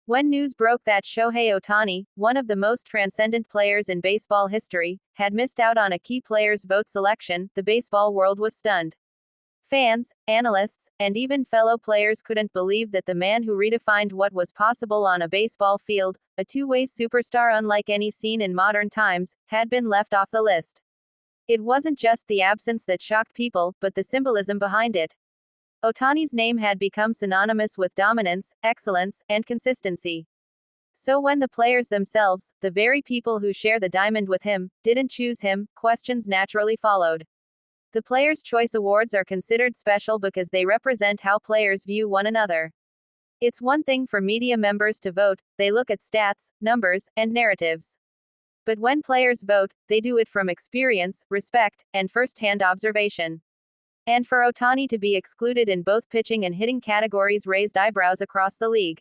When news broke that Shohei Ohtani, one of the most transcendent players in baseball history, had missed out on a key players' vote selection, the baseball world was stunned. Fans, analysts, and even fellow players couldn't believe that the man who redefined what was possible on a baseball field, a two-way superstar unlike any seen in modern times, had been left off the list. It wasn't just the absence that shocked people, but the symbolism behind it. Ohtani's name had become synonymous with dominance, excellence, and consistency. So when the players themselves, the very people who share the diamond with him, didn't choose him, questions naturally followed. The Players' Choice Awards are considered special because they represent how players view one another. It's one thing for media members to vote, they look at stats, numbers, and narratives. But when players vote, they do it from experience, respect, and first-hand observation. And for Ohtani to be excluded in both pitching and hitting categories raised eyebrows across the league.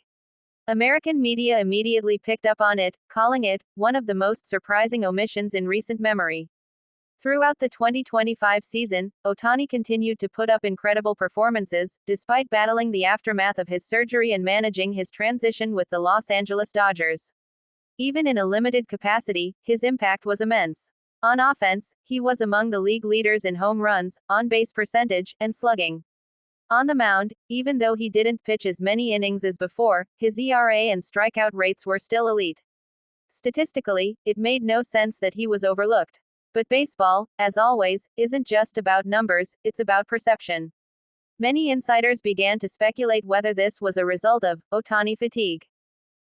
American media immediately picked up on it, calling it one of the most surprising omissions in recent memory. Throughout the 2025 season, Ohtani continued to put up incredible performances, despite battling the aftermath of his surgery and managing his transition with the Los Angeles Dodgers. Even in a limited capacity, his impact was immense. On offense, he was among the league leaders in home runs, on-base percentage, and slugging. On the mound, even though he didn't pitch as many innings as before, his ERA and strikeout rates were still elite. Statistically, it made no sense that he was overlooked. But baseball, as always, isn't just about numbers, it's about perception. Many insiders began to speculate whether this was a result of Ohtani fatigue.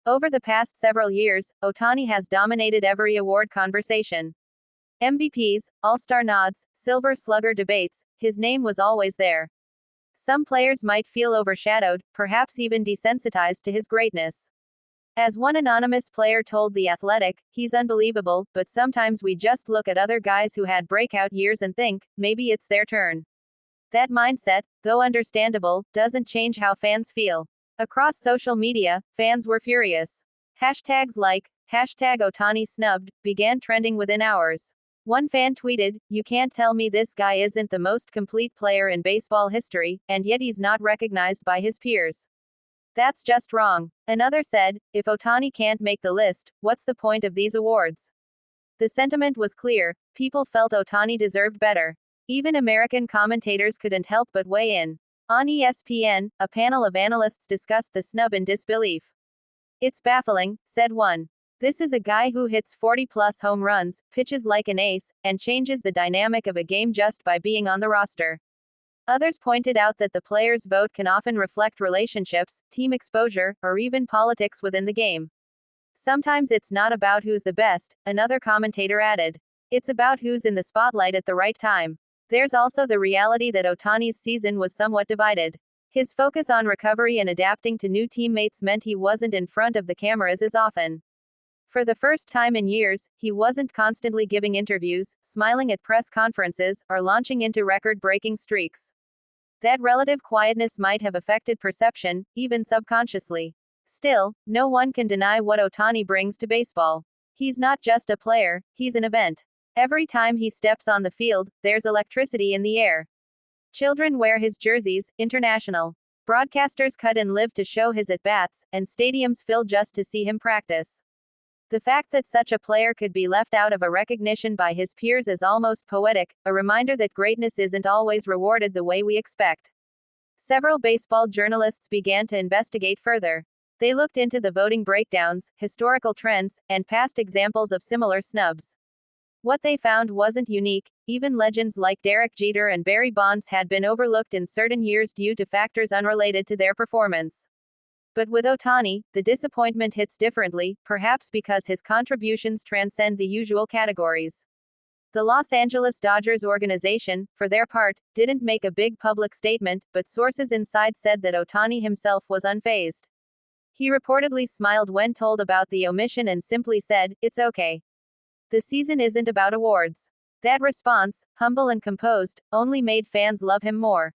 Over the past several years, Ohtani has dominated every award conversation. MVPs, All-Star nods, Silver Slugger debates, his name was always there. Some players might feel overshadowed, perhaps even desensitized to his greatness. As one anonymous player told The Athletic, he's unbelievable, but sometimes we just look at other guys who had breakout years and think, maybe it's their turn. That mindset, though understandable, doesn't change how fans feel. Across social media, fans were furious. Hashtags like, #Ohtani snubbed, began trending within hours. One fan tweeted, "You can't tell me this guy isn't the most complete player in baseball history, and yet he's not recognized by his peers. That's just wrong." Another said, "If Ohtani can't make the list, what's the point of these awards?" The sentiment was clear, people felt Ohtani deserved better. Even American commentators couldn't help but weigh in. On ESPN, a panel of analysts discussed the snub in disbelief. "It's baffling," said one. "This is a guy who hits 40-plus home runs, pitches like an ace, and changes the dynamic of a game just by being on the roster." Others pointed out that the players' vote can often reflect relationships, team exposure, or even politics within the game. "Sometimes it's not about who's the best," another commentator added. "It's about who's in the spotlight at the right time." There's also the reality that Ohtani's season was somewhat divided. His focus on recovery and adapting to new teammates meant he wasn't in front of the cameras as often. For the first time in years, he wasn't constantly giving interviews, smiling at press conferences, or launching into record-breaking streaks. That relative quietness might have affected perception, even subconsciously. Still, no one can deny what Ohtani brings to baseball. He's not just a player, he's an event. Every time he steps on the field, there's electricity in the air. Children wear his jerseys, international. Broadcasters cut and live to show his at-bats, and stadiums fill just to see him practice. The fact that such a player could be left out of a recognition by his peers is almost poetic, a reminder that greatness isn't always rewarded the way we expect. Several baseball journalists began to investigate further. They looked into the voting breakdowns, historical trends, and past examples of similar snubs. What they found wasn't unique. Even legends like Derek Jeter and Barry Bonds had been overlooked in certain years due to factors unrelated to their performance. But with Ohtani, the disappointment hits differently, perhaps because his contributions transcend the usual categories. The Los Angeles Dodgers organization, for their part, didn't make a big public statement, but sources inside said that Ohtani himself was unfazed. He reportedly smiled when told about the omission and simply said, "It's okay. The season isn't about awards." That response, humble and composed, only made fans love him more.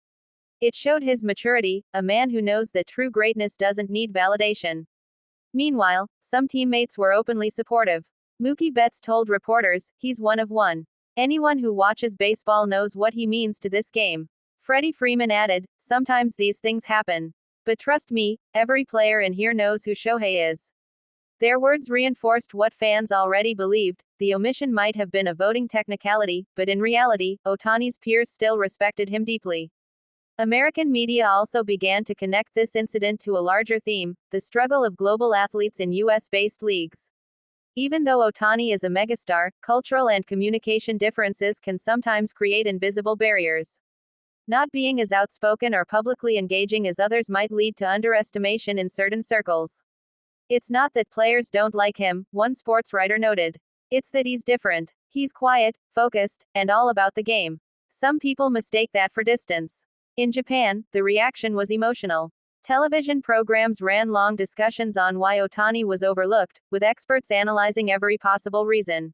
It showed his maturity, a man who knows that true greatness doesn't need validation. Meanwhile, some teammates were openly supportive. Mookie Betts told reporters, "He's one of one. Anyone who watches baseball knows what he means to this game." Freddie Freeman added, "Sometimes these things happen. But trust me, every player in here knows who Shohei is. Their words reinforced what fans already believed. The omission might have been a voting technicality, but in reality, Ohtani's peers still respected him deeply. American media also began to connect this incident to a larger theme, the struggle of global athletes in US-based leagues. Even though Ohtani is a megastar, cultural and communication differences can sometimes create invisible barriers. Not being as outspoken or publicly engaging as others might lead to underestimation in certain circles. It's not that players don't like him, one sports writer noted. It's that he's different. He's quiet, focused, and all about the game. Some people mistake that for distance. In Japan, the reaction was emotional. Television programs ran long discussions on why Ohtani was overlooked, with experts analyzing every possible reason.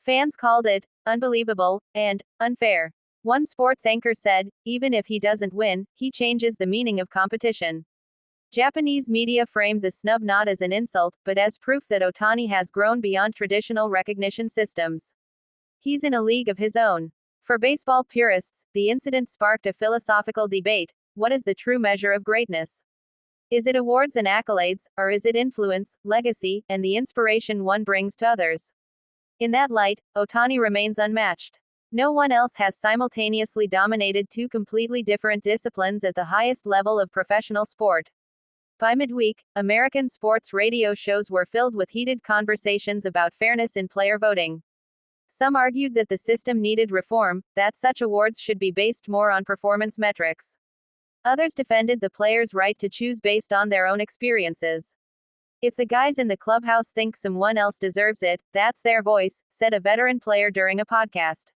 Fans called it unbelievable and unfair. One sports anchor said, even if he doesn't win, he changes the meaning of competition. Japanese media framed the snub not as an insult, but as proof that Ohtani has grown beyond traditional recognition systems. He's in a league of his own. For baseball purists, the incident sparked a philosophical debate. What is the true measure of greatness? Is it awards and accolades, or is it influence, legacy, and the inspiration one brings to others? In that light, Ohtani remains unmatched. No one else has simultaneously dominated two completely different disciplines at the highest level of professional sport. By midweek, American sports radio shows were filled with heated conversations about fairness in player voting. Some argued that the system needed reform, that such awards should be based more on performance metrics. Others defended the players' right to choose based on their own experiences. If the guys in the clubhouse think someone else deserves it, that's their voice, said a veteran player during a podcast.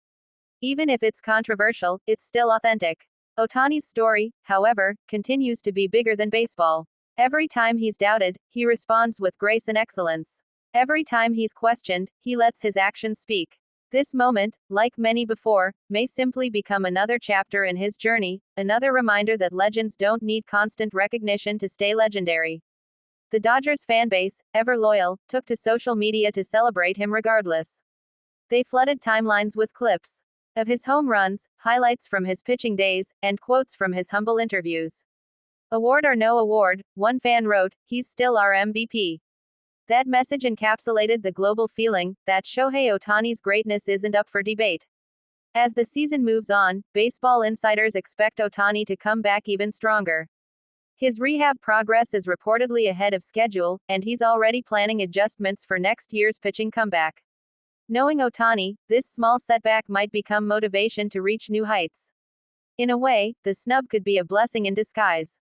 Even if it's controversial, it's still authentic. Ohtani's story, however, continues to be bigger than baseball. Every time he's doubted, he responds with grace and excellence. Every time he's questioned, he lets his actions speak. This moment, like many before, may simply become another chapter in his journey, another reminder that legends don't need constant recognition to stay legendary. The Dodgers fanbase, ever loyal, took to social media to celebrate him regardless. They flooded timelines with clips of his home runs, highlights from his pitching days, and quotes from his humble interviews. Award or no award, one fan wrote, he's still our MVP. That message encapsulated the global feeling that Shohei Ohtani's greatness isn't up for debate. As the season moves on, baseball insiders expect Ohtani to come back even stronger. His rehab progress is reportedly ahead of schedule, and he's already planning adjustments for next year's pitching comeback. Knowing Ohtani, this small setback might become motivation to reach new heights. In a way, the snub could be a blessing in disguise.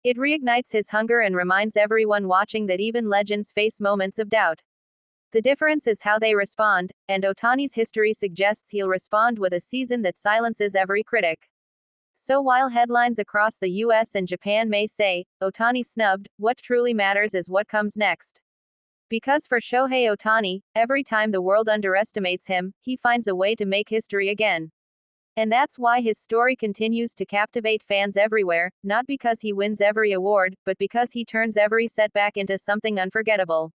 It reignites his hunger and reminds everyone watching that even legends face moments of doubt. The difference is how they respond, and Ohtani's history suggests he'll respond with a season that silences every critic. So while headlines across the US and Japan may say, Ohtani snubbed, what truly matters is what comes next. Because for Shohei Ohtani, every time the world underestimates him, he finds a way to make history again. And that's why his story continues to captivate fans everywhere, not because he wins every award, but because he turns every setback into something unforgettable.